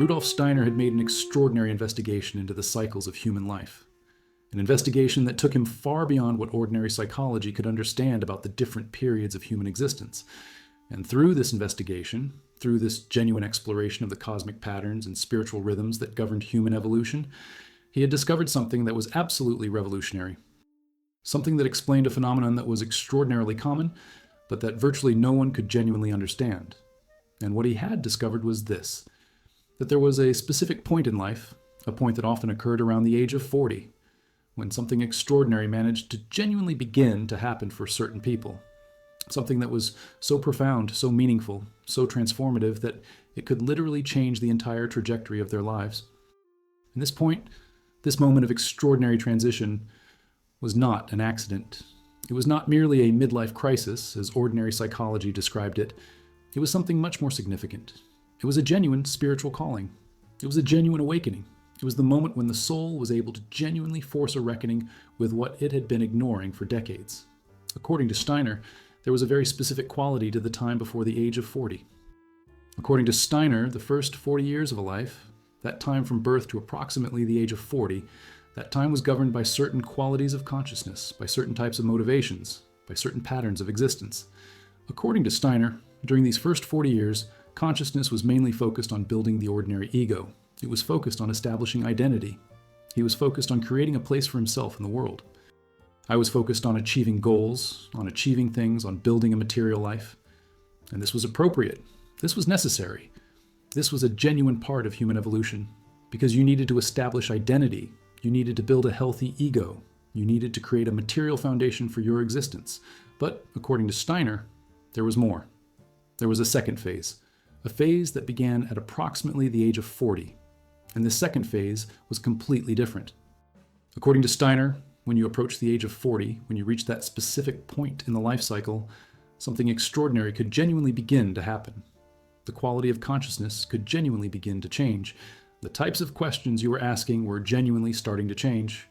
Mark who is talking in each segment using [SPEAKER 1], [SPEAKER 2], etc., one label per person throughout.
[SPEAKER 1] Rudolf Steiner had made an extraordinary investigation into the cycles of human life. An investigation that took him far beyond what ordinary psychology could understand about the different periods of human existence. And through this investigation, through this genuine exploration of the cosmic patterns and spiritual rhythms that governed human evolution, he had discovered something that was absolutely revolutionary. Something that explained a phenomenon that was extraordinarily common, but that virtually no one could genuinely understand. And what he had discovered was this: that there was a specific point in life, a point that often occurred around the age of 40, when something extraordinary managed to genuinely begin to happen for certain people. Something that was so profound, so meaningful, so transformative that it could literally change the entire trajectory of their lives. And this point, this moment of extraordinary transition, was not an accident. It was not merely a midlife crisis, as ordinary psychology described it. It was something much more significant. It was a genuine spiritual calling. It was a genuine awakening. It was the moment when the soul was able to genuinely force a reckoning with what it had been ignoring for decades. According to Steiner, there was a very specific quality to the time before the age of 40. According to Steiner, the first 40 years of a life, that time from birth to approximately the age of 40, that time was governed by certain qualities of consciousness, by certain types of motivations, by certain patterns of existence. According to Steiner, during these first 40 years, consciousness was mainly focused on building the ordinary ego. It was focused on establishing identity. He was focused on creating a place for himself in the world. I was focused on achieving goals, on achieving things, on building a material life. And this was appropriate. This was necessary. This was a genuine part of human evolution, because you needed to establish identity. You needed to build a healthy ego. You needed to create a material foundation for your existence. But according to Steiner, there was more. There was a second phase, a phase that began at approximately the age of 40. And this second phase was completely different. According to Steiner, when you approach the age of 40, when you reach that specific point in the life cycle, something extraordinary could genuinely begin to happen. The quality of consciousness could genuinely begin to change. The types of questions you were asking were genuinely starting to change.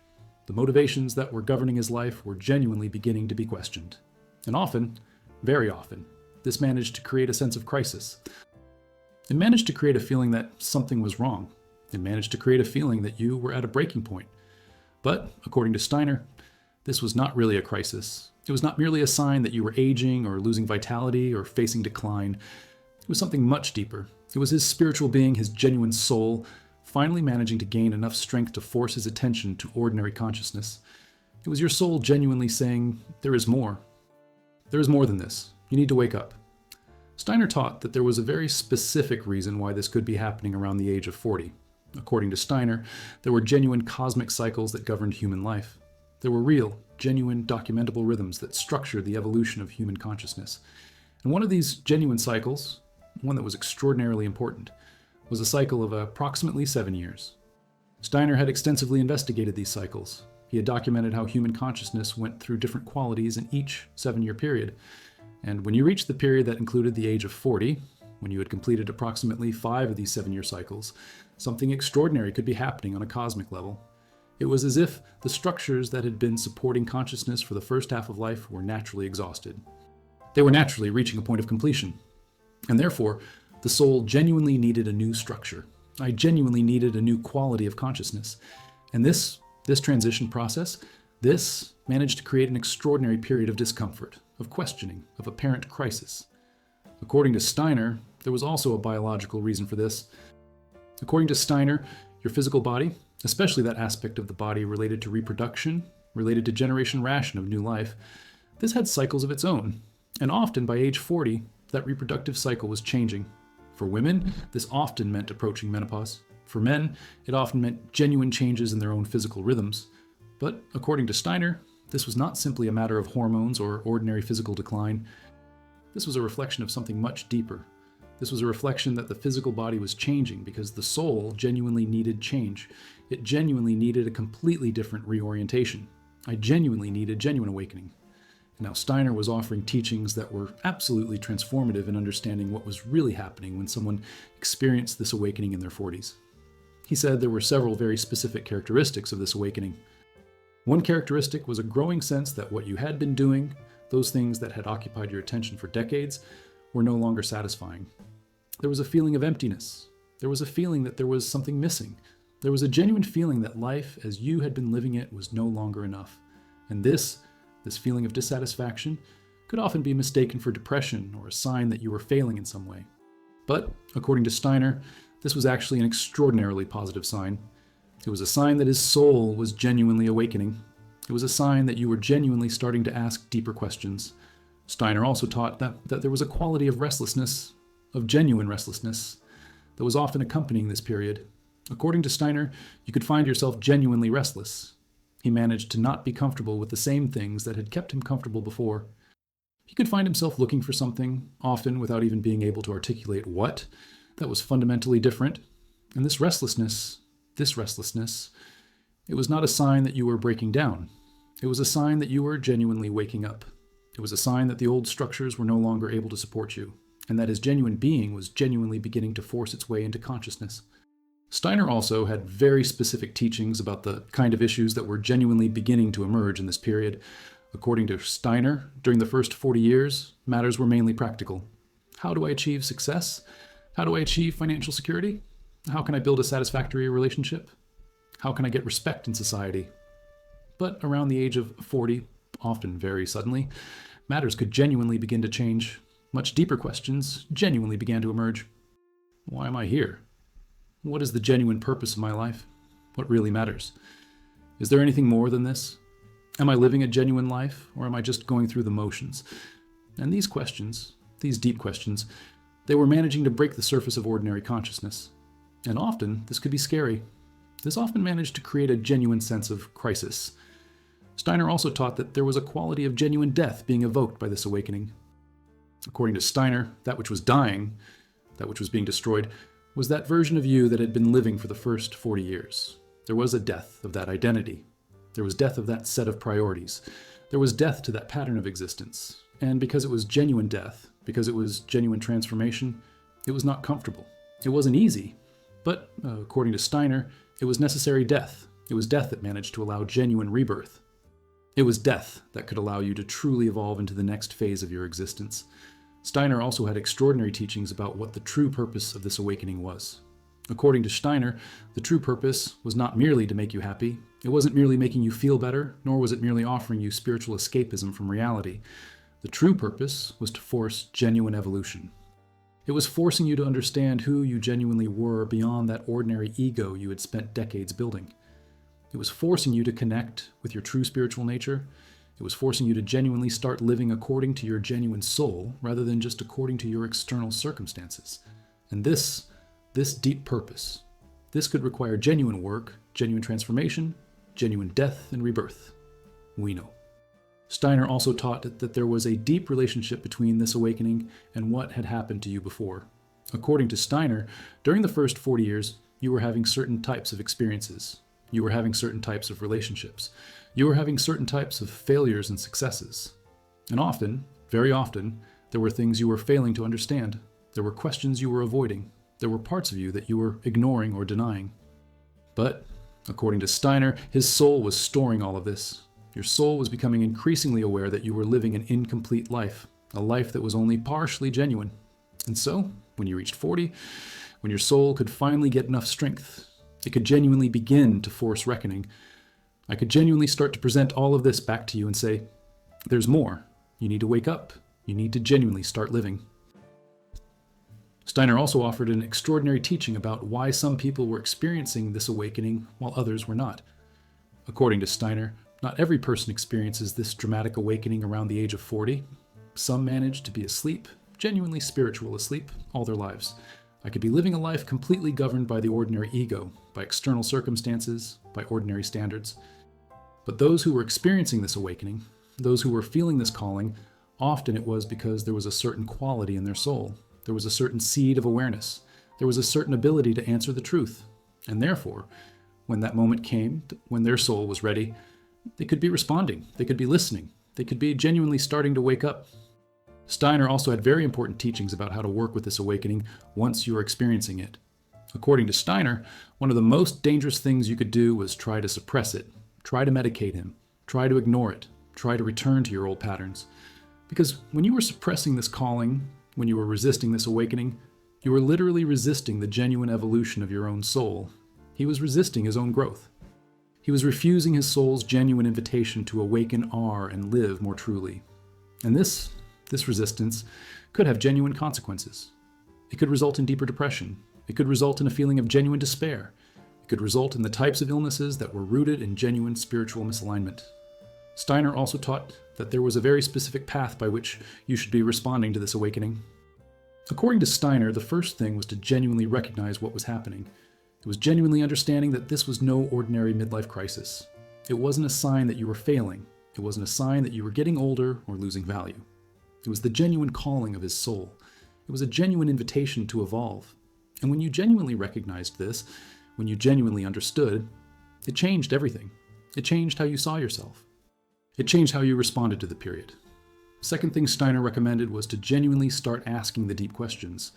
[SPEAKER 1] The motivations that were governing his life were genuinely beginning to be questioned. And often, very often, this managed to create a sense of crisis. It managed to create a feeling that something was wrong. It managed to create a feeling that you were at a breaking point. But, according to Steiner, this was not really a crisis. It was not merely a sign that you were aging or losing vitality or facing decline. It was something much deeper. It was his spiritual being, his genuine soul, finally managing to gain enough strength to force his attention to ordinary consciousness. It was your soul genuinely saying, there is more. There is more than this. You need to wake up. Steiner taught that there was a very specific reason why this could be happening around the age of 40. According to Steiner, there were genuine cosmic cycles that governed human life. There were real, genuine, documentable rhythms that structured the evolution of human consciousness. And one of these genuine cycles, one that was extraordinarily important, was a cycle of approximately 7 years. Steiner had extensively investigated these cycles. He had documented how human consciousness went through different qualities in each 7-year period. And when you reached the period that included the age of 40, when you had completed approximately 5 of these 7-year cycles, something extraordinary could be happening on a cosmic level. It was as if the structures that had been supporting consciousness for the first half of life were naturally exhausted. They were naturally reaching a point of completion. And therefore, the soul genuinely needed a new structure. I genuinely needed a new quality of consciousness. And this transition process, this managed to create an extraordinary period of discomfort, of questioning, of apparent crisis. According to Steiner, there was also a biological reason for this. According to Steiner, your physical body, especially that aspect of the body related to reproduction, related to generation ration of new life, this had cycles of its own. And often by age 40, that reproductive cycle was changing. For women, this often meant approaching menopause. For men, it often meant genuine changes in their own physical rhythms. But according to Steiner, this was not simply a matter of hormones or ordinary physical decline. This was a reflection of something much deeper. This was a reflection that the physical body was changing because the soul genuinely needed change. It genuinely needed a completely different reorientation. I genuinely needed genuine awakening. And now Steiner was offering teachings that were absolutely transformative in understanding what was really happening when someone experienced this awakening in their 40s. He said there were several very specific characteristics of this awakening. One characteristic was a growing sense that what you had been doing, those things that had occupied your attention for decades, were no longer satisfying. There was a feeling of emptiness. There was a feeling that there was something missing. There was a genuine feeling that life as you had been living it was no longer enough. And this feeling of dissatisfaction could often be mistaken for depression or a sign that you were failing in some way. But, according to Steiner, this was actually an extraordinarily positive sign. It was a sign that his soul was genuinely awakening. It was a sign that you were genuinely starting to ask deeper questions. Steiner also taught that there was a quality of restlessness, of genuine restlessness, that was often accompanying this period. According to Steiner, you could find yourself genuinely restless. He managed to not be comfortable with the same things that had kept him comfortable before. He could find himself looking for something, often without even being able to articulate what, that was fundamentally different. And this restlessness, it was not a sign that you were breaking down. It was a sign that you were genuinely waking up. It was a sign that the old structures were no longer able to support you, and that his genuine being was genuinely beginning to force its way into consciousness. Steiner also had very specific teachings about the kind of issues that were genuinely beginning to emerge in this period. According to Steiner, during the first 40 years, matters were mainly practical. How do I achieve success? How do I achieve financial security? How can I build a satisfactory relationship? How can I get respect in society? But around the age of 40, often very suddenly, matters could genuinely begin to change. Much deeper questions genuinely began to emerge. Why am I here? What is the genuine purpose of my life? What really matters? Is there anything more than this? Am I living a genuine life, or am I just going through the motions? And these questions, these deep questions, they were managing to break the surface of ordinary consciousness. And often, this could be scary. This often managed to create a genuine sense of crisis. Steiner also taught that there was a quality of genuine death being evoked by this awakening. According to Steiner, that which was dying, that which was being destroyed, was that version of you that had been living for the first 40 years. There was a death of that identity. There was death of that set of priorities. There was death to that pattern of existence. And because it was genuine death, because it was genuine transformation, it was not comfortable. It wasn't easy. But, according to Steiner, it was necessary death. It was death that managed to allow genuine rebirth. It was death that could allow you to truly evolve into the next phase of your existence. Steiner also had extraordinary teachings about what the true purpose of this awakening was. According to Steiner, the true purpose was not merely to make you happy. It wasn't merely making you feel better, nor was it merely offering you spiritual escapism from reality. The true purpose was to force genuine evolution. It was forcing you to understand who you genuinely were beyond that ordinary ego you had spent decades building. It was forcing you to connect with your true spiritual nature. It was forcing you to genuinely start living according to your genuine soul, rather than just according to your external circumstances. And this deep purpose, this could require genuine work, genuine transformation, genuine death and rebirth. We know. Steiner also taught that there was a deep relationship between this awakening and what had happened to you before. According to Steiner, during the first 40 years, you were having certain types of experiences. You were having certain types of relationships. You were having certain types of failures and successes. And often, very often, there were things you were failing to understand. There were questions you were avoiding. There were parts of you that you were ignoring or denying. But, according to Steiner, his soul was storing all of this. Your soul was becoming increasingly aware that you were living an incomplete life, a life that was only partially genuine. And so, when you reached 40, when your soul could finally get enough strength, it could genuinely begin to force reckoning. I could genuinely start to present all of this back to you and say, there's more. You need to wake up. You need to genuinely start living. Steiner also offered an extraordinary teaching about why some people were experiencing this awakening while others were not. According to Steiner, not every person experiences this dramatic awakening around the age of 40. Some manage to be asleep, genuinely spiritual asleep, all their lives. I could be living a life completely governed by the ordinary ego, by external circumstances, by ordinary standards. But those who were experiencing this awakening, those who were feeling this calling, often it was because there was a certain quality in their soul. There was a certain seed of awareness. There was a certain ability to answer the truth. And therefore, when that moment came, when their soul was ready, they could be responding. They could be listening. They could be genuinely starting to wake up. Steiner also had very important teachings about how to work with this awakening once you were experiencing it. According to Steiner, one of the most dangerous things you could do was try to suppress it, try to medicate him, try to ignore it, try to return to your old patterns. Because when you were suppressing this calling, when you were resisting this awakening, You were literally resisting the genuine evolution of your own soul. He was resisting his own growth. He was refusing his soul's genuine invitation to awaken, are, and live more truly. And this resistance could have genuine consequences. It could result in deeper depression. It could result in a feeling of genuine despair. It could result in the types of illnesses that were rooted in genuine spiritual misalignment. Steiner also taught that there was a very specific path by which you should be responding to this awakening. According to Steiner, the first thing was to genuinely recognize what was happening. It was genuinely understanding that this was no ordinary midlife crisis. It wasn't a sign that you were failing. It wasn't a sign that you were getting older or losing value. It was the genuine calling of his soul. It was a genuine invitation to evolve. And when you genuinely recognized this, when you genuinely understood, it changed everything. It changed how you saw yourself. It changed how you responded to the period. The second thing Steiner recommended was to genuinely start asking the deep questions.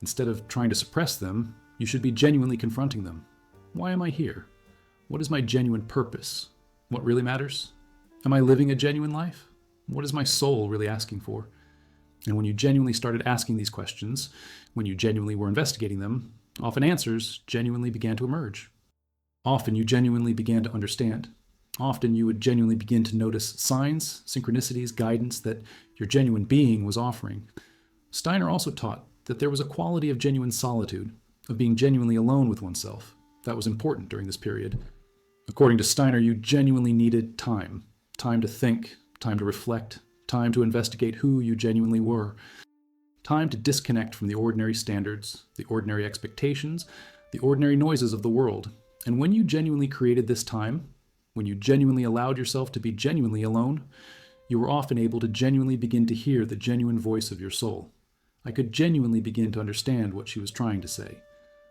[SPEAKER 1] Instead of trying to suppress them, you should be genuinely confronting them. Why am I here? What is my genuine purpose? What really matters? Am I living a genuine life? What is my soul really asking for? And when you genuinely started asking these questions, when you genuinely were investigating them, often answers genuinely began to emerge. Often you genuinely began to understand. Often you would genuinely begin to notice signs, synchronicities, guidance that your genuine being was offering. Steiner also taught that there was a quality of genuine solitude, of being genuinely alone with oneself, that was important during this period. According to Steiner, you genuinely needed time. Time to think, time to reflect, time to investigate who you genuinely were. Time to disconnect from the ordinary standards, the ordinary expectations, the ordinary noises of the world. And when you genuinely created this time, when you genuinely allowed yourself to be genuinely alone, you were often able to genuinely begin to hear the genuine voice of your soul. I could genuinely begin to understand what she was trying to say.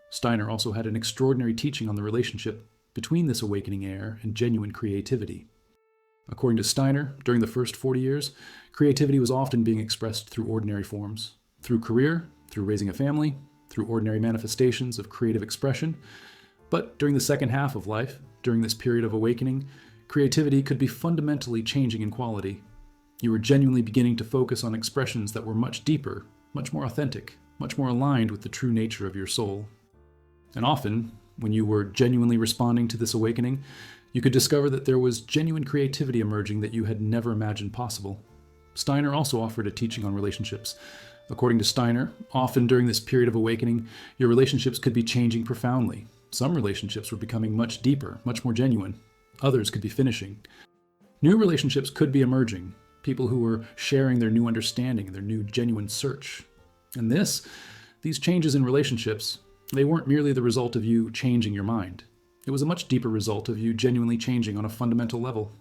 [SPEAKER 1] Steiner also had an extraordinary teaching on the relationship between this awakening air and genuine creativity. According to Steiner, during the first 40 years, creativity was often being expressed through ordinary forms, through career, through raising a family, through ordinary manifestations of creative expression. But during the second half of life, during this period of awakening, creativity could be fundamentally changing in quality. You were genuinely beginning to focus on expressions that were much deeper, much more authentic, much more aligned with the true nature of your soul. And often, when you were genuinely responding to this awakening, you could discover that there was genuine creativity emerging that you had never imagined possible. Steiner also offered a teaching on relationships. According to Steiner, often during this period of awakening, your relationships could be changing profoundly. Some relationships were becoming much deeper, much more genuine. Others could be finishing. New relationships could be emerging, people who were sharing their new understanding, their new genuine search. And these changes in relationships, they weren't merely the result of you changing your mind. It was a much deeper result of you genuinely changing on a fundamental level.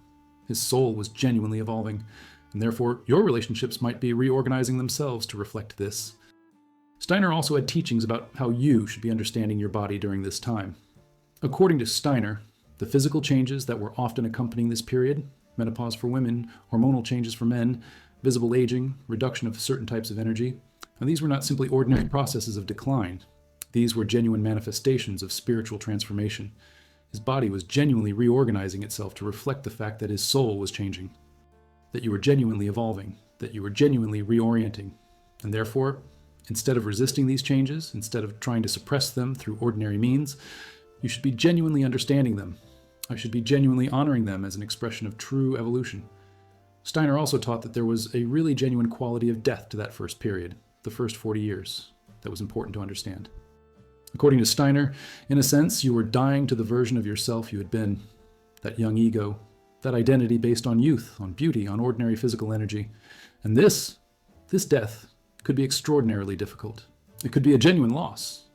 [SPEAKER 1] His soul was genuinely evolving, and therefore your relationships might be reorganizing themselves to reflect this. Steiner also had teachings about how you should be understanding your body during this time. According to Steiner, the physical changes that were often accompanying this period, menopause for women, hormonal changes for men, visible aging, reduction of certain types of energy, and these were not simply ordinary processes of decline. These were genuine manifestations of spiritual transformation. His body was genuinely reorganizing itself to reflect the fact that his soul was changing, that you were genuinely evolving, that you were genuinely reorienting, and therefore, instead of resisting these changes, instead of trying to suppress them through ordinary means, you should be genuinely understanding them. I should be genuinely honoring them as an expression of true evolution. Steiner also taught that there was a really genuine quality of death to that first period, the first 40 years, that was important to understand. According to Steiner, in a sense, you were dying to the version of yourself you had been, that young ego, that identity based on youth, on beauty, on ordinary physical energy. And this death could be extraordinarily difficult. It could be a genuine loss.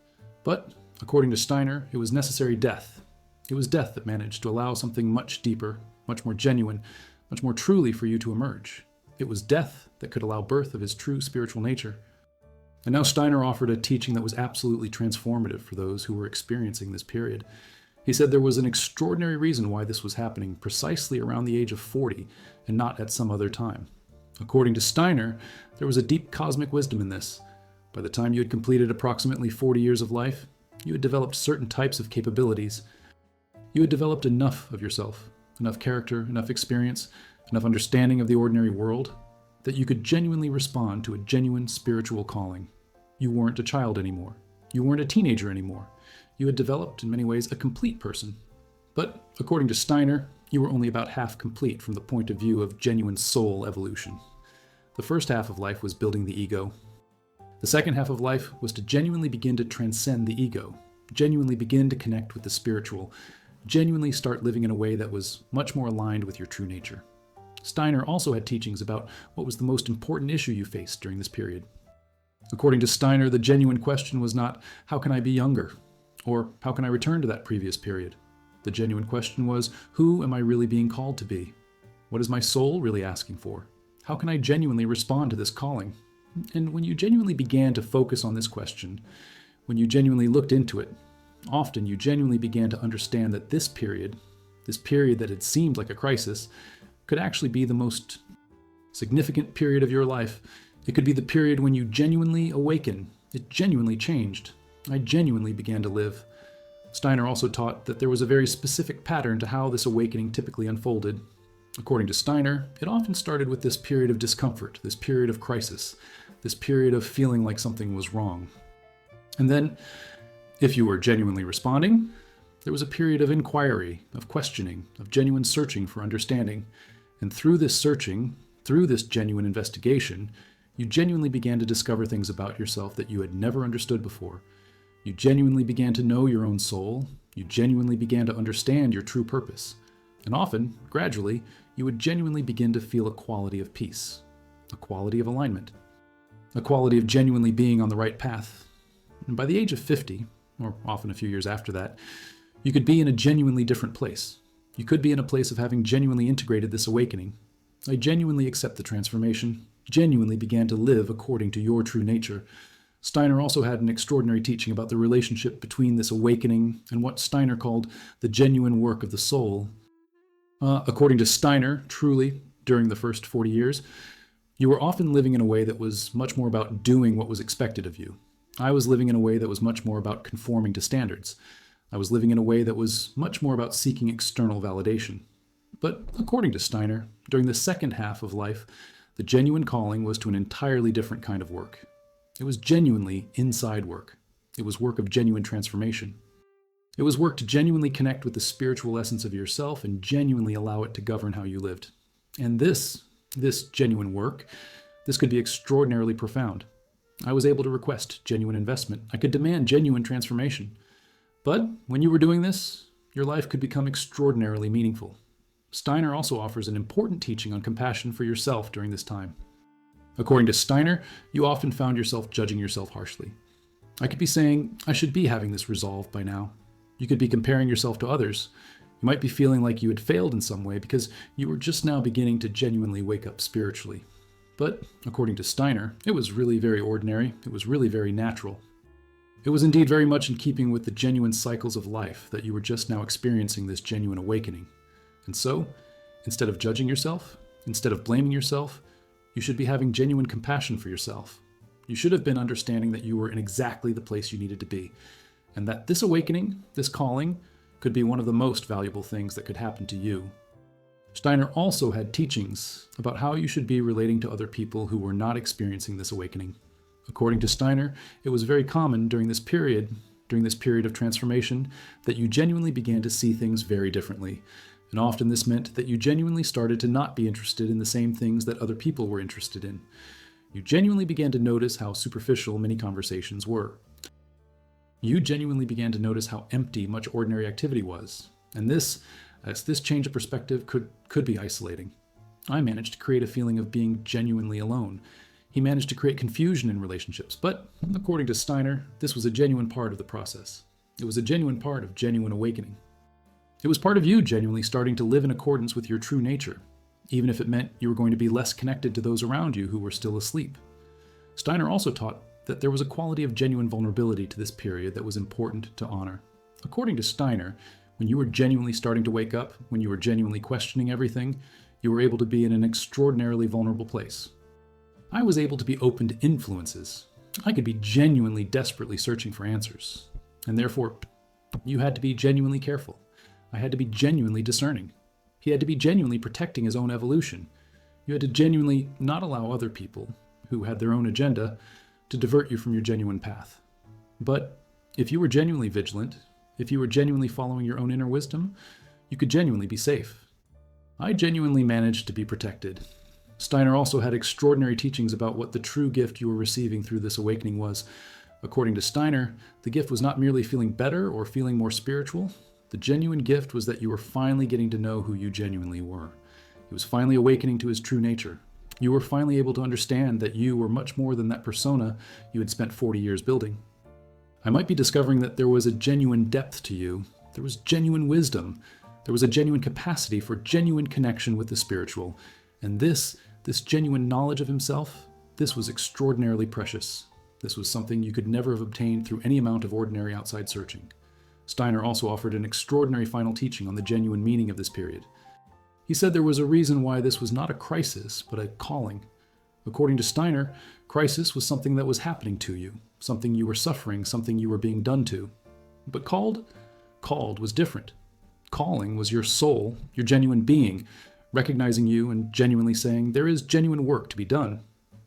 [SPEAKER 1] But, according to Steiner, it was necessary death. It was death that managed to allow something much deeper, much more genuine, much more truly for you to emerge. It was death that could allow birth of his true spiritual nature. And now Steiner offered a teaching that was absolutely transformative for those who were experiencing this period. He said there was an extraordinary reason why this was happening precisely around the age of 40 and not at some other time. According to Steiner, there was a deep cosmic wisdom in this. By the time you had completed approximately 40 years of life, you had developed certain types of capabilities. You had developed enough of yourself, enough character, enough experience, enough understanding of the ordinary world, that you could genuinely respond to a genuine spiritual calling. You weren't a child anymore. You weren't a teenager anymore. You had developed, in many ways, a complete person. But according to Steiner, you were only about half complete from the point of view of genuine soul evolution. The first half of life was building the ego. The second half of life was to genuinely begin to transcend the ego, genuinely begin to connect with the spiritual, genuinely start living in a way that was much more aligned with your true nature. Steiner also had teachings about what was the most important issue you faced during this period. According to Steiner, the genuine question was not, how can I be younger? Or how can I return to that previous period? The genuine question was, who am I really being called to be? What is my soul really asking for? How can I genuinely respond to this calling? And when you genuinely began to focus on this question, when you genuinely looked into it, often you genuinely began to understand that this period that had seemed like a crisis, could actually be the most significant period of your life. It could be the period when you genuinely awaken. It genuinely changed. I genuinely began to live. Steiner also taught that there was a very specific pattern to how this awakening typically unfolded. According to Steiner, it often started with this period of discomfort, this period of crisis, this period of feeling like something was wrong. And then, if you were genuinely responding, there was a period of inquiry, of questioning, of genuine searching for understanding. And through this searching, through this genuine investigation, you genuinely began to discover things about yourself that you had never understood before. You genuinely began to know your own soul. You genuinely began to understand your true purpose. And often, gradually, you would genuinely begin to feel a quality of peace, a quality of alignment, a quality of genuinely being on the right path. And by the age of 50, or often a few years after that, you could be in a genuinely different place. You could be in a place of having genuinely integrated this awakening. I genuinely accept the transformation, genuinely began to live according to your true nature. Steiner also had an extraordinary teaching about the relationship between this awakening and what Steiner called the genuine work of the soul. According to Steiner, truly, during the first 40 years, you were often living in a way that was much more about doing what was expected of you. I was living in a way that was much more about conforming to standards. I was living in a way that was much more about seeking external validation. But according to Steiner, during the second half of life, the genuine calling was to an entirely different kind of work. It was genuinely inside work. It was work of genuine transformation. It was work to genuinely connect with the spiritual essence of yourself and genuinely allow it to govern how you lived. And this genuine work, this could be extraordinarily profound. I was able to request genuine investment. I could demand genuine transformation. But when you were doing this, your life could become extraordinarily meaningful. Steiner also offers an important teaching on compassion for yourself during this time. According to Steiner, you often found yourself judging yourself harshly. I could be saying, I should be having this resolved by now. You could be comparing yourself to others. You might be feeling like you had failed in some way because you were just now beginning to genuinely wake up spiritually. But according to Steiner, it was really very ordinary. It was really very natural. It was indeed very much in keeping with the genuine cycles of life that you were just now experiencing this genuine awakening. And so, instead of judging yourself, instead of blaming yourself, you should be having genuine compassion for yourself. You should have been understanding that you were in exactly the place you needed to be, and that this awakening, this calling, could be one of the most valuable things that could happen to you. Steiner also had teachings about how you should be relating to other people who were not experiencing this awakening. According to Steiner, it was very common during this period of transformation, that you genuinely began to see things very differently. And often this meant that you genuinely started to not be interested in the same things that other people were interested in. You genuinely began to notice how superficial many conversations were. You genuinely began to notice how empty much ordinary activity was. And this change of perspective could be isolating. I managed to create a feeling of being genuinely alone. He managed to create confusion in relationships, but according to Steiner, this was a genuine part of the process. It was a genuine part of genuine awakening. It was part of you genuinely starting to live in accordance with your true nature, even if it meant you were going to be less connected to those around you who were still asleep. Steiner also taught that there was a quality of genuine vulnerability to this period that was important to honor. According to Steiner, when you were genuinely starting to wake up, when you were genuinely questioning everything, you were able to be in an extraordinarily vulnerable place. I was able to be open to influences. I could be genuinely, desperately searching for answers. And therefore, you had to be genuinely careful. I had to be genuinely discerning. He had to be genuinely protecting his own evolution. You had to genuinely not allow other people, who had their own agenda, to divert you from your genuine path. But if you were genuinely vigilant, if you were genuinely following your own inner wisdom, you could genuinely be safe. I genuinely managed to be protected. Steiner also had extraordinary teachings about what the true gift you were receiving through this awakening was. According to Steiner, the gift was not merely feeling better or feeling more spiritual. The genuine gift was that you were finally getting to know who you genuinely were. He was finally awakening to his true nature. You were finally able to understand that you were much more than that persona you had spent 40 years building. I might be discovering that there was a genuine depth to you. There was genuine wisdom. There was a genuine capacity for genuine connection with the spiritual. And this genuine knowledge of himself, this was extraordinarily precious. This was something you could never have obtained through any amount of ordinary outside searching. Steiner also offered an extraordinary final teaching on the genuine meaning of this period. He said there was a reason why this was not a crisis, but a calling. According to Steiner, crisis was something that was happening to you, something you were suffering, something you were being done to. But called was different. Calling was your soul, your genuine being, recognizing you and genuinely saying, there is genuine work to be done.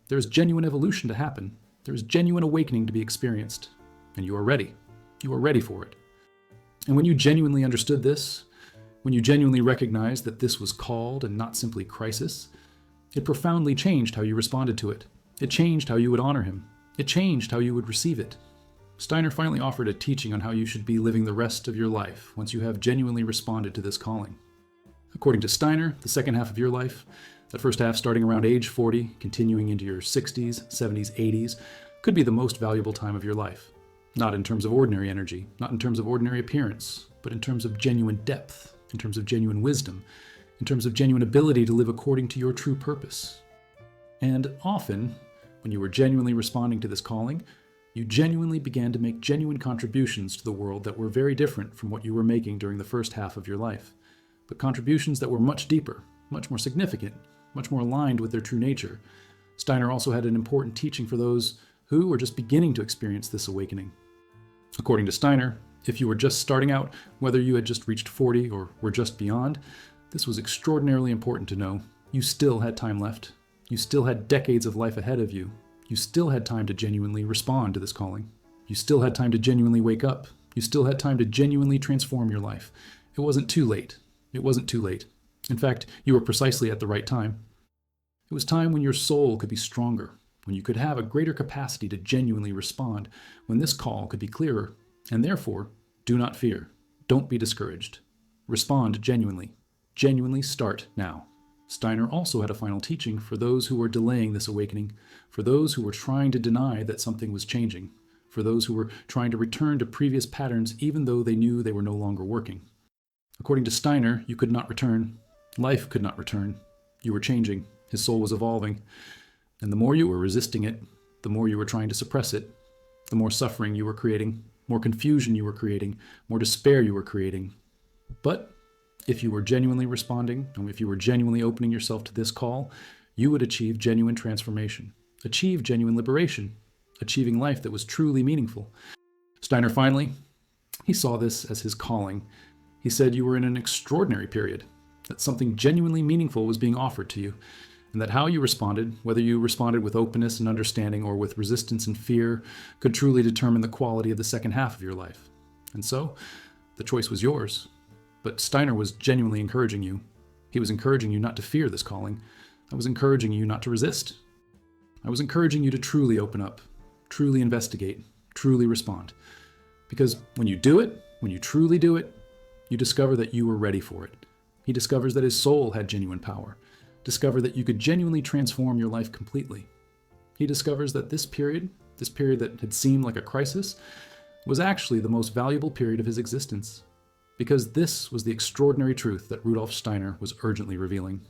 [SPEAKER 1] There is genuine evolution to happen. There is genuine awakening to be experienced. And you are ready. You are ready for it. And when you genuinely understood this, when you genuinely recognized that this was called and not simply crisis, it profoundly changed how you responded to it. It changed how you would honor him. It changed how you would receive it. Steiner finally offered a teaching on how you should be living the rest of your life once you have genuinely responded to this calling. According to Steiner, the second half of your life, that first half starting around age 40, continuing into your 60s, 70s, 80s, could be the most valuable time of your life. Not in terms of ordinary energy, not in terms of ordinary appearance, but in terms of genuine depth, in terms of genuine wisdom, in terms of genuine ability to live according to your true purpose. And often, when you were genuinely responding to this calling, you genuinely began to make genuine contributions to the world that were very different from what you were making during the first half of your life, but contributions that were much deeper, much more significant, much more aligned with their true nature. Steiner also had an important teaching for those who were just beginning to experience this awakening. According to Steiner, if you were just starting out, whether you had just reached 40 or were just beyond, this was extraordinarily important to know. You still had time left. You still had decades of life ahead of you. You still had time to genuinely respond to this calling. You still had time to genuinely wake up. You still had time to genuinely transform your life. It wasn't too late. It wasn't too late. In fact, you were precisely at the right time. It was time when your soul could be stronger, when you could have a greater capacity to genuinely respond, when this call could be clearer. And therefore, do not fear. Don't be discouraged. Respond genuinely. Genuinely start now. Steiner also had a final teaching for those who were delaying this awakening, for those who were trying to deny that something was changing, for those who were trying to return to previous patterns even though they knew they were no longer working. According to Steiner, you could not return. Life could not return. You were changing. His soul was evolving. And the more you were resisting it, the more you were trying to suppress it, the more suffering you were creating, more confusion you were creating, more despair you were creating. But if you were genuinely responding, and if you were genuinely opening yourself to this call, you would achieve genuine transformation, achieve genuine liberation, achieving life that was truly meaningful. Steiner finally, he saw this as his calling. He said you were in an extraordinary period, that something genuinely meaningful was being offered to you, and that how you responded, whether you responded with openness and understanding or with resistance and fear, could truly determine the quality of the second half of your life. And so, the choice was yours. But Steiner was genuinely encouraging you. He was encouraging you not to fear this calling. I was encouraging you not to resist. I was encouraging you to truly open up, truly investigate, truly respond. Because when you do it, when you truly do it, you discover that you were ready for it. He discovers that his soul had genuine power. Discover that you could genuinely transform your life completely. He discovers that this period that had seemed like a crisis, was actually the most valuable period of his existence. Because this was the extraordinary truth that Rudolf Steiner was urgently revealing.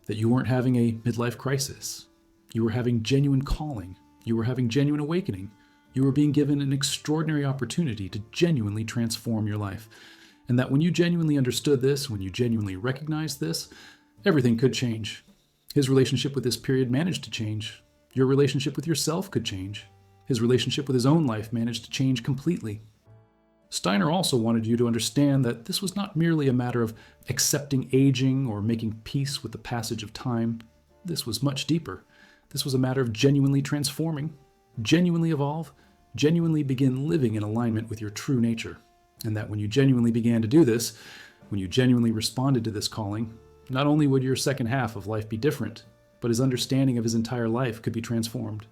[SPEAKER 1] That you weren't having a midlife crisis. You were having genuine calling. You were having genuine awakening. You were being given an extraordinary opportunity to genuinely transform your life. And that when you genuinely understood this, when you genuinely recognized this, everything could change. His relationship with this period managed to change. Your relationship with yourself could change. His relationship with his own life managed to change completely. Steiner also wanted you to understand that this was not merely a matter of accepting aging or making peace with the passage of time. This was much deeper. This was a matter of genuinely transforming, genuinely evolve, genuinely begin living in alignment with your true nature. And that when you genuinely began to do this, when you genuinely responded to this calling, not only would your second half of life be different, but his understanding of his entire life could be transformed.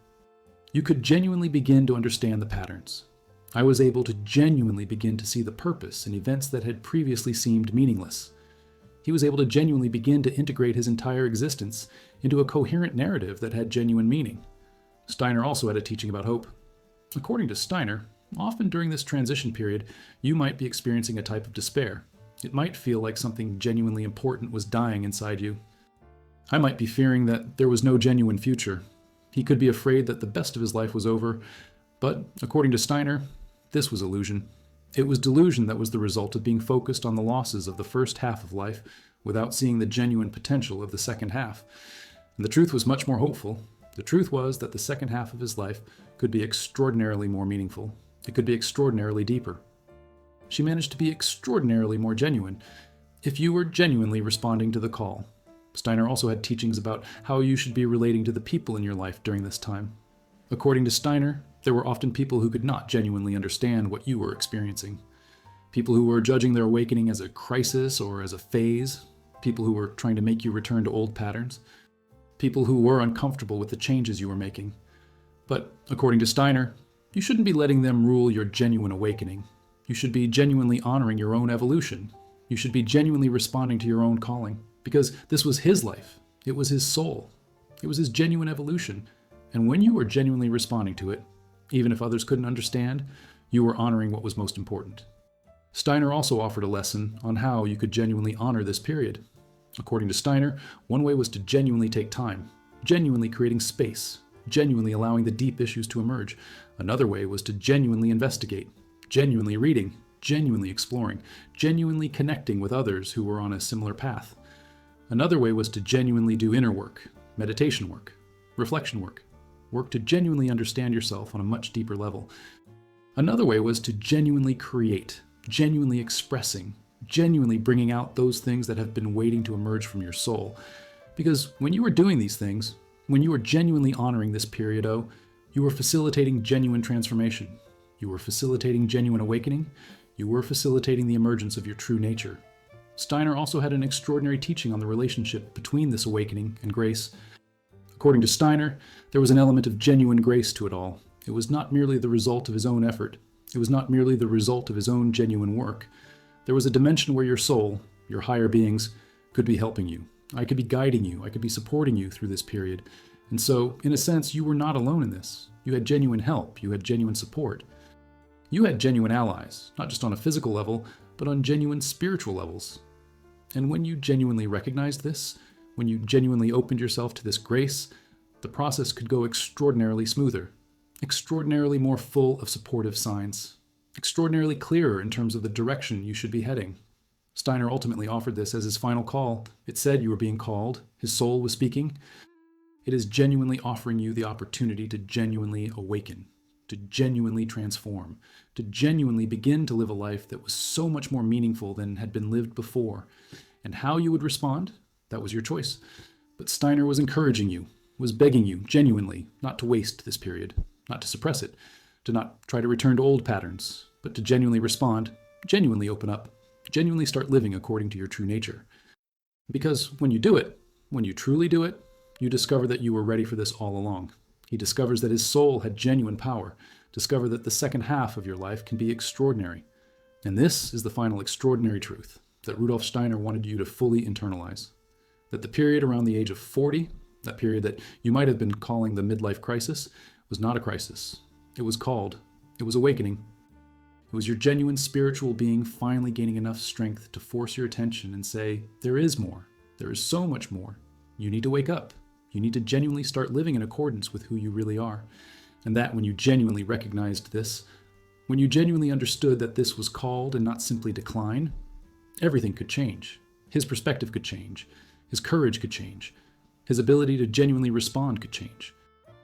[SPEAKER 1] You could genuinely begin to understand the patterns. I was able to genuinely begin to see the purpose in events that had previously seemed meaningless. He was able to genuinely begin to integrate his entire existence into a coherent narrative that had genuine meaning. Steiner also had a teaching about hope. According to Steiner, often during this transition period, you might be experiencing a type of despair. It might feel like something genuinely important was dying inside you. I might be fearing that there was no genuine future. He could be afraid that the best of his life was over, but according to Steiner, this was illusion. It was delusion that was the result of being focused on the losses of the first half of life without seeing the genuine potential of the second half. And the truth was much more hopeful. The truth was that the second half of his life could be extraordinarily more meaningful. It could be extraordinarily deeper. She managed to be extraordinarily more genuine if you were genuinely responding to the call. Steiner also had teachings about how you should be relating to the people in your life during this time. According to Steiner, there were often people who could not genuinely understand what you were experiencing. People who were judging their awakening as a crisis or as a phase. People who were trying to make you return to old patterns. People who were uncomfortable with the changes you were making. But according to Steiner, you shouldn't be letting them rule your genuine awakening. You should be genuinely honoring your own evolution. You should be genuinely responding to your own calling, because this was his life. It was his soul. It was his genuine evolution. And when you were genuinely responding to it, even if others couldn't understand, you were honoring what was most important. Steiner also offered a lesson on how you could genuinely honor this period. According to Steiner, one way was to genuinely take time, genuinely creating space, genuinely allowing the deep issues to emerge. Another way was to genuinely investigate, genuinely reading, genuinely exploring, genuinely connecting with others who were on a similar path. Another way was to genuinely do inner work, meditation work, reflection work, work to genuinely understand yourself on a much deeper level. Another way was to genuinely create, genuinely expressing, genuinely bringing out those things that have been waiting to emerge from your soul. Because when you were doing these things, when you were genuinely honoring this period, you were facilitating genuine transformation. You were facilitating genuine awakening. You were facilitating the emergence of your true nature. Steiner also had an extraordinary teaching on the relationship between this awakening and grace. According to Steiner, there was an element of genuine grace to it all. It was not merely the result of his own effort. It was not merely the result of his own genuine work. There was a dimension where your soul, your higher beings, could be helping you. I could be guiding you. I could be supporting you through this period. And so, in a sense, you were not alone in this. You had genuine help. You had genuine support. You had genuine allies, not just on a physical level, but on genuine spiritual levels. And when you genuinely recognized this, when you genuinely opened yourself to this grace, the process could go extraordinarily smoother, extraordinarily more full of supportive signs, extraordinarily clearer in terms of the direction you should be heading. Steiner ultimately offered this as his final call. It said you were being called. His soul was speaking. It is genuinely offering you the opportunity to genuinely awaken, to genuinely transform, to genuinely begin to live a life that was so much more meaningful than had been lived before. And how you would respond, that was your choice. But Steiner was encouraging you, was begging you genuinely not to waste this period, not to suppress it, to not try to return to old patterns, but to genuinely respond, genuinely open up, genuinely start living according to your true nature. Because when you do it, when you truly do it, you discover that you were ready for this all along. He discovers that his soul had genuine power, discover that the second half of your life can be extraordinary. And this is the final extraordinary truth that Rudolf Steiner wanted you to fully internalize. That the period around the age of 40, that period that you might have been calling the midlife crisis, was not a crisis. It was awakening. It was your genuine spiritual being finally gaining enough strength to force your attention and say, there is more. There is so much more. You need to wake up. You need to genuinely start living in accordance with who you really are. And that when you genuinely recognized this, when you genuinely understood that this was called and not simply decline, everything could change. His perspective could change. His courage could change. His ability to genuinely respond could change.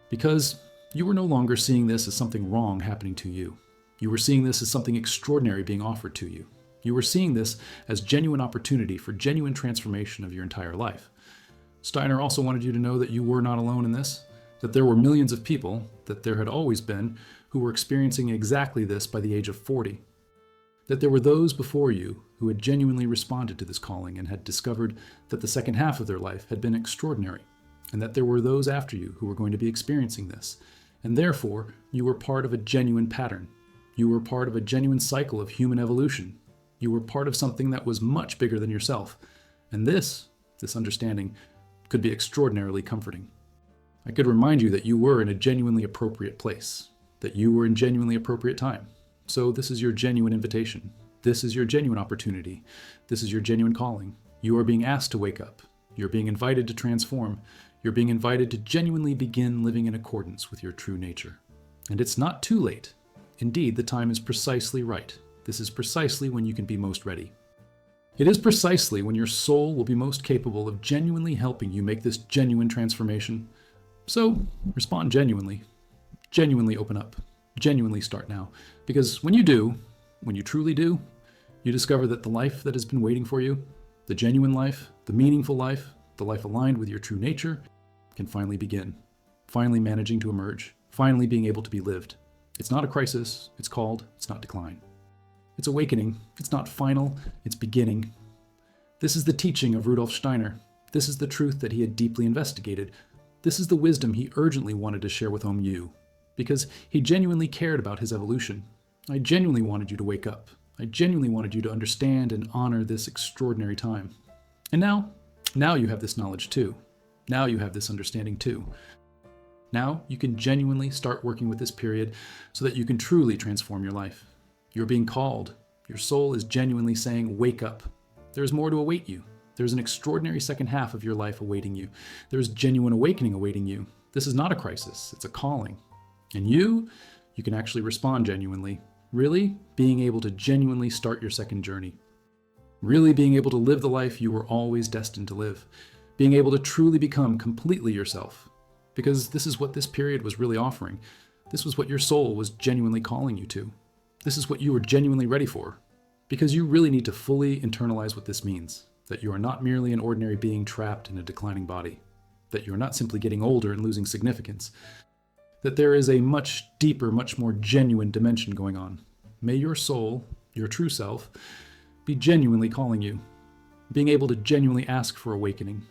[SPEAKER 1] Because you were no longer seeing this as something wrong happening to you. You were seeing this as something extraordinary being offered to you. You were seeing this as genuine opportunity for genuine transformation of your entire life. Steiner also wanted you to know that you were not alone in this, That there were millions of people, that there had always been, who were experiencing exactly this by the age of 40. That there were those before you who had genuinely responded to this calling and had discovered that the second half of their life had been extraordinary, and that there were those after you who were going to be experiencing this, and therefore you were part of a genuine pattern. You were part of a genuine cycle of human evolution. You were part of something that was much bigger than yourself, and this understanding could be extraordinarily comforting. I could remind you that you were in a genuinely appropriate place, that you were in genuinely appropriate time. So this is your genuine invitation. This is your genuine opportunity. This is your genuine calling. You are being asked to wake up. You're being invited to transform. You're being invited to genuinely begin living in accordance with your true nature. And it's not too late. Indeed, the time is precisely right. This is precisely when you can be most ready. It is precisely when your soul will be most capable of genuinely helping you make this genuine transformation. So, respond genuinely. Genuinely open up. Genuinely start now. Because when you do, when you truly do, you discover that the life that has been waiting for you, the genuine life, the meaningful life, the life aligned with your true nature, can finally begin. Finally managing to emerge. Finally being able to be lived. It's not a crisis. It's not decline. It's awakening. It's not final. It's beginning. This is the teaching of Rudolf Steiner. This is the truth that he had deeply investigated. This is the wisdom he urgently wanted to share with you, because he genuinely cared about his evolution. I genuinely wanted you to wake up. I genuinely wanted you to understand and honor this extraordinary time. And now you have this knowledge too. Now you have this understanding too. Now you can genuinely start working with this period so that you can truly transform your life. You're being called. Your soul is genuinely saying, wake up. There's more to await you. There's an extraordinary second half of your life awaiting you. There's genuine awakening awaiting you. This is not a crisis. It's a calling. And you can actually respond genuinely. Really being able to genuinely start your second journey. Really being able to live the life you were always destined to live. Being able to truly become completely yourself. Because this is what this period was really offering. This was what your soul was genuinely calling you to. This is what you were genuinely ready for. Because you really need to fully internalize what this means. That you are not merely an ordinary being trapped in a declining body. That you are not simply getting older and losing significance. That there is a much deeper, much more genuine dimension going on. May your soul, your true self, be genuinely calling you. Being able to genuinely ask for awakening.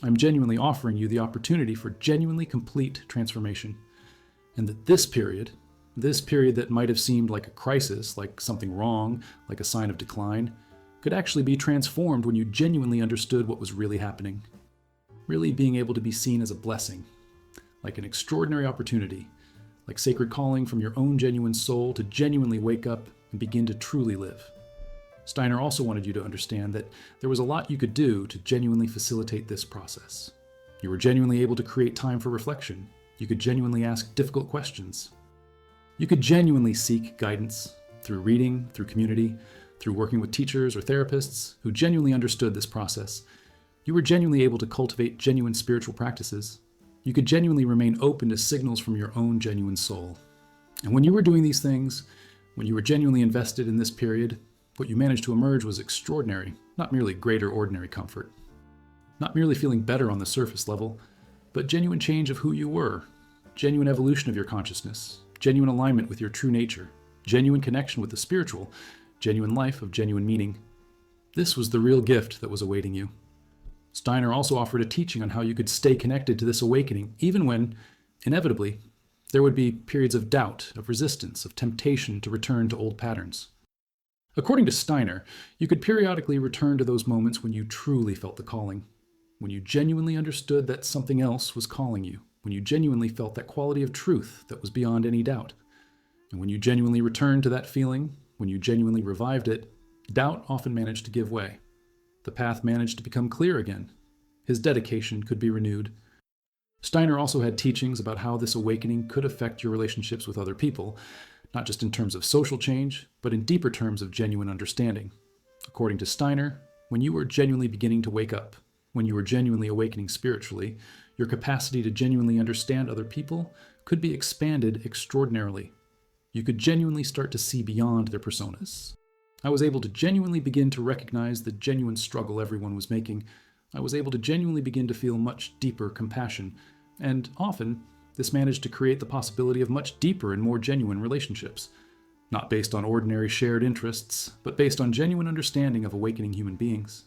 [SPEAKER 1] I'm genuinely offering you the opportunity for genuinely complete transformation. And that this period that might have seemed like a crisis, like something wrong, like a sign of decline, could actually be transformed when you genuinely understood what was really happening. Really being able to be seen as a blessing, like an extraordinary opportunity, like sacred calling from your own genuine soul to genuinely wake up and begin to truly live. Steiner also wanted you to understand that there was a lot you could do to genuinely facilitate this process. You were genuinely able to create time for reflection. You could genuinely ask difficult questions. You could genuinely seek guidance through reading, through community, through working with teachers or therapists who genuinely understood this process. You were genuinely able to cultivate genuine spiritual practices. You could genuinely remain open to signals from your own genuine soul. And when you were doing these things, when you were genuinely invested in this period, what you managed to emerge was extraordinary, not merely greater ordinary comfort. Not merely feeling better on the surface level, but genuine change of who you were, genuine evolution of your consciousness, genuine alignment with your true nature, genuine connection with the spiritual, genuine life of genuine meaning. This was the real gift that was awaiting you. Steiner also offered a teaching on how you could stay connected to this awakening, even when, inevitably, there would be periods of doubt, of resistance, of temptation to return to old patterns. According to Steiner, you could periodically return to those moments when you truly felt the calling, when you genuinely understood that something else was calling you, when you genuinely felt that quality of truth that was beyond any doubt. And when you genuinely returned to that feeling, when you genuinely revived it, doubt often managed to give way. The path managed to become clear again. His dedication could be renewed. Steiner also had teachings about how this awakening could affect your relationships with other people, not just in terms of social change, but in deeper terms of genuine understanding. According to Steiner, when you were genuinely beginning to wake up, when you were genuinely awakening spiritually, your capacity to genuinely understand other people could be expanded extraordinarily. You could genuinely start to see beyond their personas. I was able to genuinely begin to recognize the genuine struggle everyone was making. I was able to genuinely begin to feel much deeper compassion, and often this managed to create the possibility of much deeper and more genuine relationships, not based on ordinary shared interests, but based on genuine understanding of awakening human beings.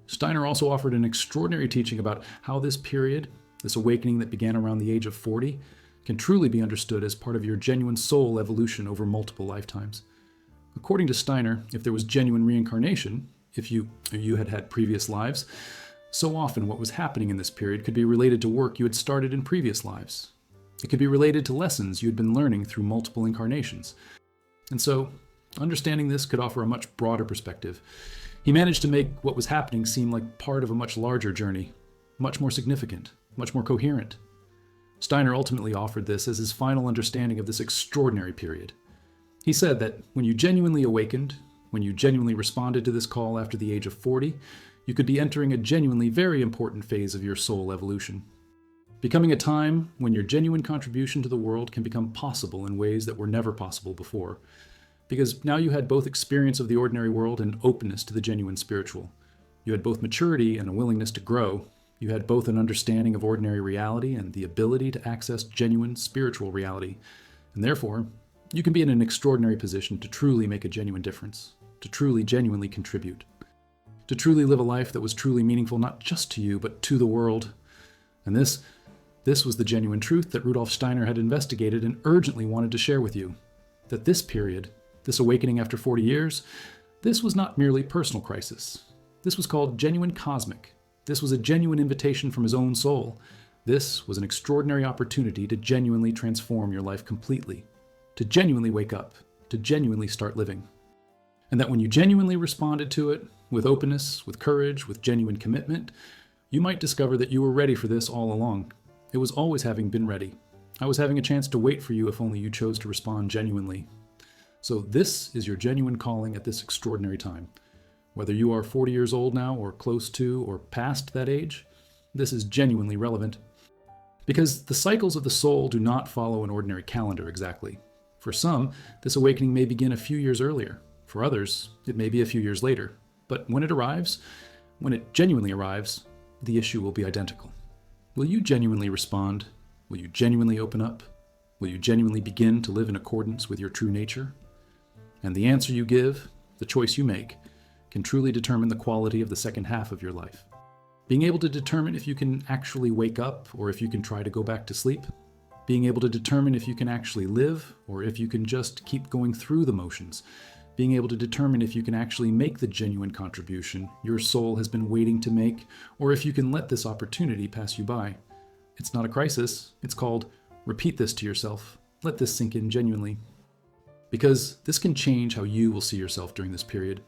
[SPEAKER 1] Steiner also offered an extraordinary teaching about how this period, this awakening that began around the age of 40, can truly be understood as part of your genuine soul evolution over multiple lifetimes. According to Steiner, if there was genuine reincarnation, if you had had previous lives, so often what was happening in this period could be related to work you had started in previous lives. It could be related to lessons you had been learning through multiple incarnations. And so, understanding this could offer a much broader perspective. He managed to make what was happening seem like part of a much larger journey, much more significant, much more coherent. Steiner ultimately offered this as his final understanding of this extraordinary period. He said that when you genuinely awakened, when you genuinely responded to this call after the age of 40, you could be entering a genuinely very important phase of your soul evolution. Becoming a time when your genuine contribution to the world can become possible in ways that were never possible before. Because now you had both experience of the ordinary world and openness to the genuine spiritual. You had both maturity and a willingness to grow. You had both an understanding of ordinary reality and the ability to access genuine spiritual reality. And therefore, you can be in an extraordinary position to truly make a genuine difference, to truly, genuinely contribute, to truly live a life that was truly meaningful not just to you, but to the world. And this was the genuine truth that Rudolf Steiner had investigated and urgently wanted to share with you. That this period, this awakening after 40 years, this was not merely personal crisis. This was called genuine cosmic. This was a genuine invitation from his own soul. This was an extraordinary opportunity to genuinely transform your life completely, to genuinely wake up, to genuinely start living. And that when you genuinely responded to it, with openness, with courage, with genuine commitment, you might discover that you were ready for this all along. It was always having been ready. I was having a chance to wait for you if only you chose to respond genuinely. So this is your genuine calling at this extraordinary time. Whether you are 40 years old now, or close to, or past that age, this is genuinely relevant. Because the cycles of the soul do not follow an ordinary calendar exactly. For some, this awakening may begin a few years earlier. For others, it may be a few years later. But when it arrives, when it genuinely arrives, the issue will be identical. Will you genuinely respond? Will you genuinely open up? Will you genuinely begin to live in accordance with your true nature? And the answer you give, the choice you make, can truly determine the quality of the second half of your life. Being able to determine if you can actually wake up or if you can try to go back to sleep. Being able to determine if you can actually live or if you can just keep going through the motions. Being able to determine if you can actually make the genuine contribution your soul has been waiting to make, or if you can let this opportunity pass you by. It's not a crisis. It's called repeat this to yourself. Let this sink in genuinely. Because this can change how you will see yourself during this period.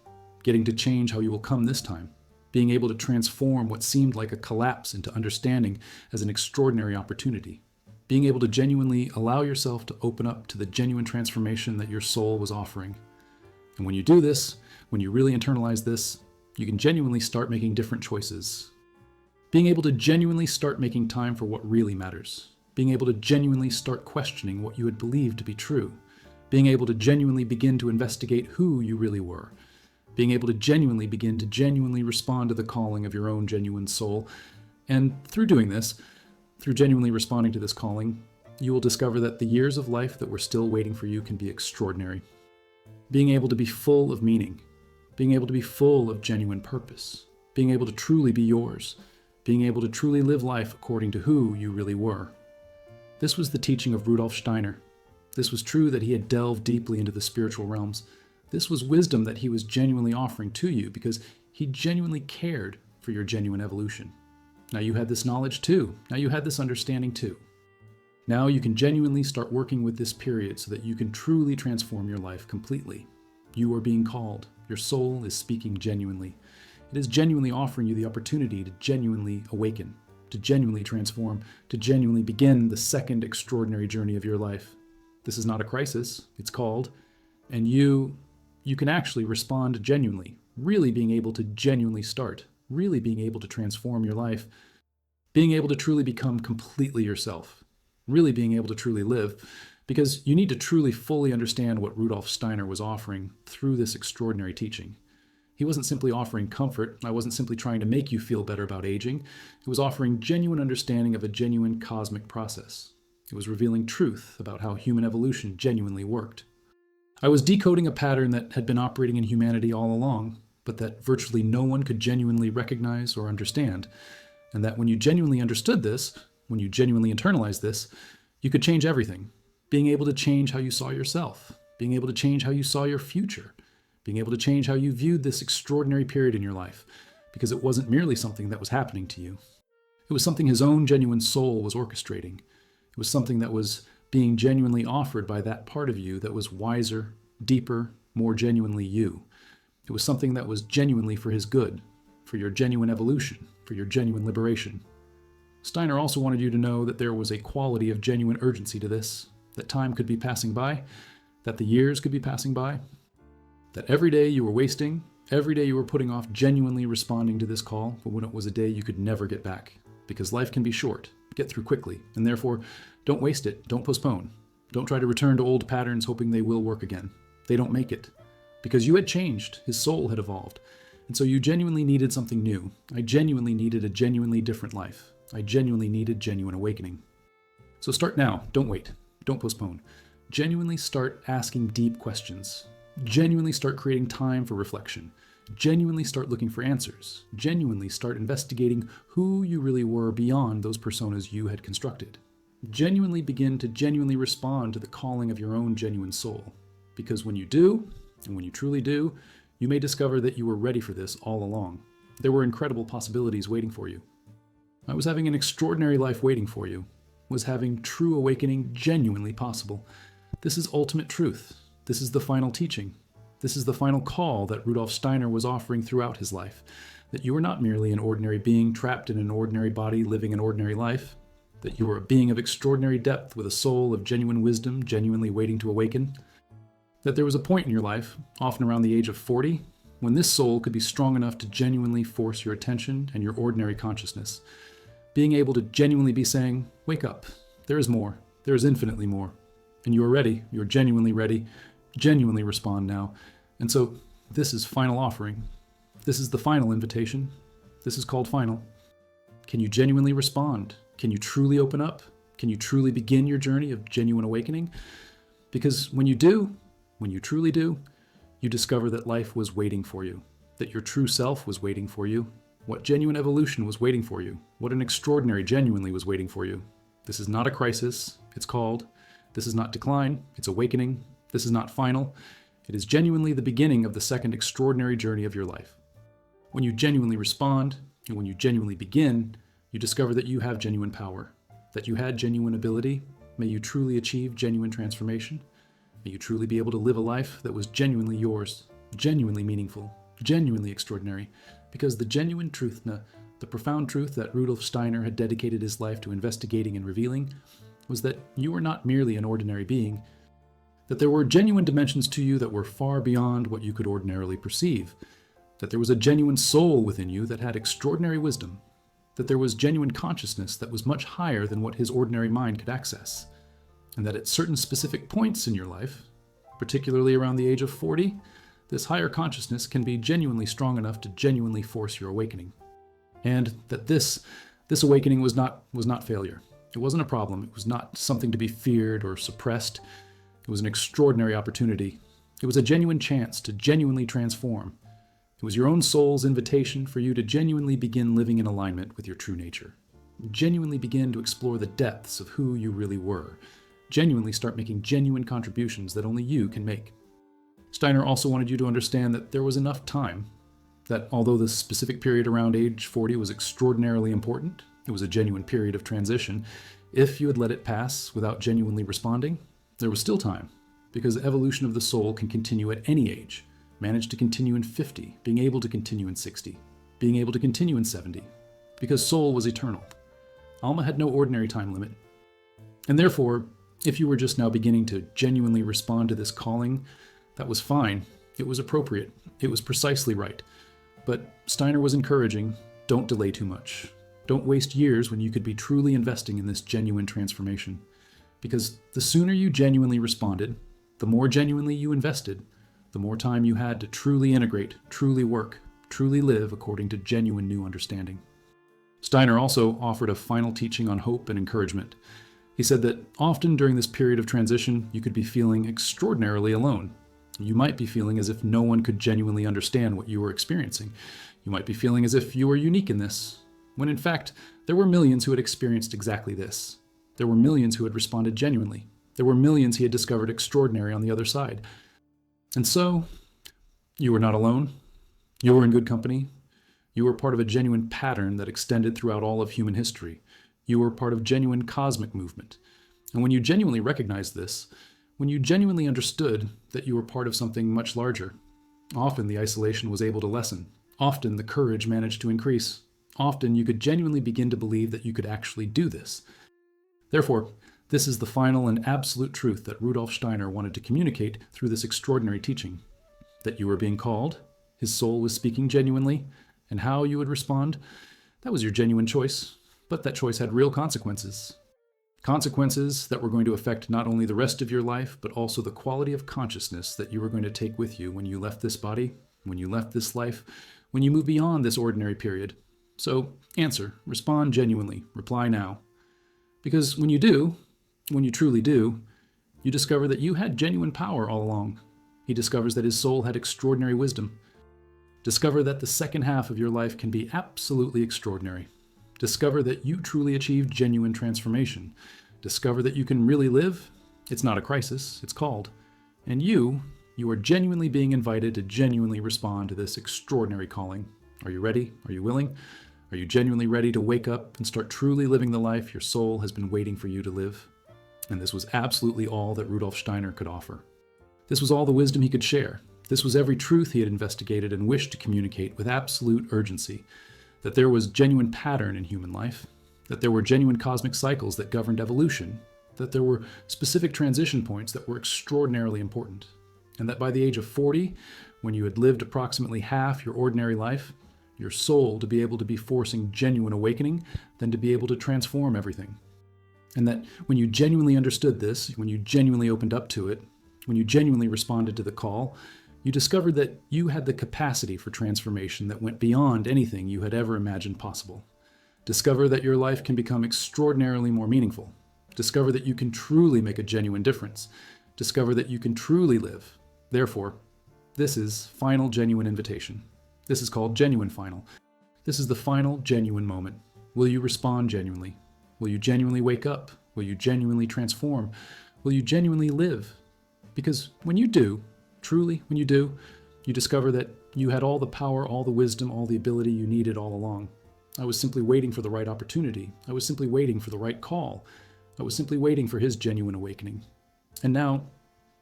[SPEAKER 1] Getting to change how you will come this time. Being able to transform what seemed like a collapse into understanding as an extraordinary opportunity. Being able to genuinely allow yourself to open up to the genuine transformation that your soul was offering. And when you do this, when you really internalize this, you can genuinely start making different choices. Being able to genuinely start making time for what really matters. Being able to genuinely start questioning what you had believed to be true. Being able to genuinely begin to investigate who you really were. Being able to genuinely begin to genuinely respond to the calling of your own genuine soul. And through doing this, through genuinely responding to this calling, you will discover that the years of life that were still waiting for you can be extraordinary. Being able to be full of meaning, being able to be full of genuine purpose, being able to truly be yours, being able to truly live life according to who you really were. This was the teaching of Rudolf Steiner. This was true that he had delved deeply into the spiritual realms. This was wisdom that he was genuinely offering to you because he genuinely cared for your genuine evolution. Now you had this knowledge too. Now you had this understanding too. Now you can genuinely start working with this period so that you can truly transform your life completely. You are being called. Your soul is speaking genuinely. It is genuinely offering you the opportunity to genuinely awaken, to genuinely transform, to genuinely begin the second extraordinary journey of your life. This is not a crisis. It's called, and you can actually respond genuinely, really being able to genuinely start, really being able to transform your life, being able to truly become completely yourself. Really being able to truly live, because you need to truly fully understand what Rudolf Steiner was offering through this extraordinary teaching. He wasn't simply offering comfort. I wasn't simply trying to make you feel better about aging. He was offering genuine understanding of a genuine cosmic process. It was revealing truth about how human evolution genuinely worked. I was decoding a pattern that had been operating in humanity all along, but that virtually no one could genuinely recognize or understand, and that when you genuinely understood this, when you genuinely internalized this, you could change everything. Being able to change how you saw yourself, being able to change how you saw your future, being able to change how you viewed this extraordinary period in your life, because it wasn't merely something that was happening to you. It was something his own genuine soul was orchestrating. It was something that was being genuinely offered by that part of you that was wiser, deeper, more genuinely you. It was something that was genuinely for his good, for your genuine evolution, for your genuine liberation. Steiner also wanted you to know that there was a quality of genuine urgency to this, that time could be passing by, that the years could be passing by, that every day you were wasting, every day you were putting off genuinely responding to this call, but when it was a day you could never get back, because life can be short, get through quickly, and therefore don't waste it, don't postpone. Don't try to return to old patterns hoping they will work again. They don't make it. Because you had changed, his soul had evolved, and so you genuinely needed something new. I genuinely needed a genuinely different life. I genuinely needed genuine awakening. So start now, don't wait, don't postpone. Genuinely start asking deep questions. Genuinely start creating time for reflection. Genuinely start looking for answers. Genuinely start investigating who you really were beyond those personas you had constructed. Genuinely begin to genuinely respond to the calling of your own genuine soul. Because when you do, and when you truly do, you may discover that you were ready for this all along. There were incredible possibilities waiting for you. I was having an extraordinary life waiting for you. Was having true awakening genuinely possible. This is ultimate truth. This is the final teaching. This is the final call that Rudolf Steiner was offering throughout his life. That you are not merely an ordinary being trapped in an ordinary body living an ordinary life. That you are a being of extraordinary depth with a soul of genuine wisdom, genuinely waiting to awaken. That there was a point in your life, often around the age of 40, when this soul could be strong enough to genuinely force your attention and your ordinary consciousness. Being able to genuinely be saying, wake up, there is more, there is infinitely more. And you are ready, you are genuinely ready, genuinely respond now. And so this is final offering. This is the final invitation. This is called final. Can you genuinely respond? Can you truly open up? Can you truly begin your journey of genuine awakening? Because when you do, when you truly do, you discover that life was waiting for you, that your true self was waiting for you, what genuine evolution was waiting for you, what an extraordinary genuinely was waiting for you. This is not a crisis, it's called. This is not decline, it's awakening. This is not final. It is genuinely the beginning of the second extraordinary journey of your life. When you genuinely respond, and when you genuinely begin, you discover that you have genuine power, that you had genuine ability. May you truly achieve genuine transformation. May you truly be able to live a life that was genuinely yours, genuinely meaningful, genuinely extraordinary, because the genuine truth, the profound truth that Rudolf Steiner had dedicated his life to investigating and revealing, was that you were not merely an ordinary being, that there were genuine dimensions to you that were far beyond what you could ordinarily perceive, that there was a genuine soul within you that had extraordinary wisdom, that there was genuine consciousness that was much higher than what his ordinary mind could access, and that at certain specific points in your life, particularly around the age of 40, this higher consciousness can be genuinely strong enough to genuinely force your awakening. And that this awakening was not failure. It wasn't a problem. It was not something to be feared or suppressed. It was an extraordinary opportunity. It was a genuine chance to genuinely transform. It was your own soul's invitation for you to genuinely begin living in alignment with your true nature. Genuinely begin to explore the depths of who you really were. Genuinely start making genuine contributions that only you can make. Steiner also wanted you to understand that there was enough time, that although the specific period around age 40 was extraordinarily important, it was a genuine period of transition, if you had let it pass without genuinely responding, there was still time, because the evolution of the soul can continue at any age, manage to continue in 50, being able to continue in 60, being able to continue in 70, because soul was eternal. Alma had no ordinary time limit. And therefore, if you were just now beginning to genuinely respond to this calling, that was fine. It was appropriate. It was precisely right. But Steiner was encouraging, don't delay too much. Don't waste years when you could be truly investing in this genuine transformation. Because the sooner you genuinely responded, the more genuinely you invested, the more time you had to truly integrate, truly work, truly live according to genuine new understanding. Steiner also offered a final teaching on hope and encouragement. He said that often during this period of transition, you could be feeling extraordinarily alone. You might be feeling as if no one could genuinely understand what you were experiencing. You might be feeling as if you were unique in this, when in fact, there were millions who had experienced exactly this. There were millions who had responded genuinely. There were millions he had discovered extraordinary on the other side. And so, you were not alone. You were in good company. You were part of a genuine pattern that extended throughout all of human history. You were part of genuine cosmic movement. And when you genuinely recognized this, when you genuinely understood that you were part of something much larger, often the isolation was able to lessen. Often the courage managed to increase. Often you could genuinely begin to believe that you could actually do this. Therefore, this is the final and absolute truth that Rudolf Steiner wanted to communicate through this extraordinary teaching. That you were being called, his soul was speaking genuinely, and how you would respond, that was your genuine choice, but that choice had real consequences. Consequences that were going to affect not only the rest of your life, but also the quality of consciousness that you were going to take with you when you left this body, when you left this life, when you move beyond this ordinary period. So answer, respond genuinely, reply now. Because when you do, when you truly do, you discover that you had genuine power all along. He discovers that his soul had extraordinary wisdom. Discover that the second half of your life can be absolutely extraordinary. Discover that you truly achieved genuine transformation. Discover that you can really live. It's not a crisis, it's called. And you are genuinely being invited to genuinely respond to this extraordinary calling. Are you ready? Are you willing? Are you genuinely ready to wake up and start truly living the life your soul has been waiting for you to live? And this was absolutely all that Rudolf Steiner could offer. This was all the wisdom he could share. This was every truth he had investigated and wished to communicate with absolute urgency. That there was genuine pattern in human life, that there were genuine cosmic cycles that governed evolution, that there were specific transition points that were extraordinarily important, and that by the age of 40, when you had lived approximately half your ordinary life, your soul to be able to be forcing genuine awakening, then to be able to transform everything. And that when you genuinely understood this, when you genuinely opened up to it, when you genuinely responded to the call, you discovered that you had the capacity for transformation that went beyond anything you had ever imagined possible. Discover that your life can become extraordinarily more meaningful. Discover that you can truly make a genuine difference. Discover that you can truly live. Therefore, this is final genuine invitation. This is called genuine final. This is the final genuine moment. Will you respond genuinely? Will you genuinely wake up? Will you genuinely transform? Will you genuinely live? Because when you do, truly, when you do, you discover that you had all the power, all the wisdom, all the ability you needed all along. I was simply waiting for the right opportunity. I was simply waiting for the right call. I was simply waiting for his genuine awakening. And now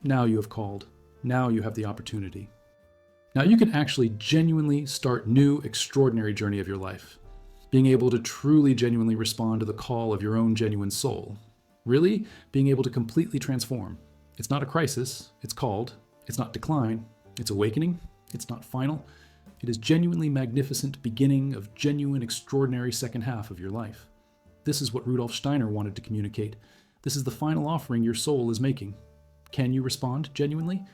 [SPEAKER 1] you have called. Now you have the opportunity. Now you can actually genuinely start new, extraordinary journey of your life. Being able to truly, genuinely respond to the call of your own genuine soul. Really being able to completely transform. It's not a crisis. It's called. It's not decline, it's awakening, it's not final. It is genuinely magnificent beginning of genuine extraordinary second half of your life. This is what Rudolf Steiner wanted to communicate. This is the final offering your soul is making. Can you respond genuinely?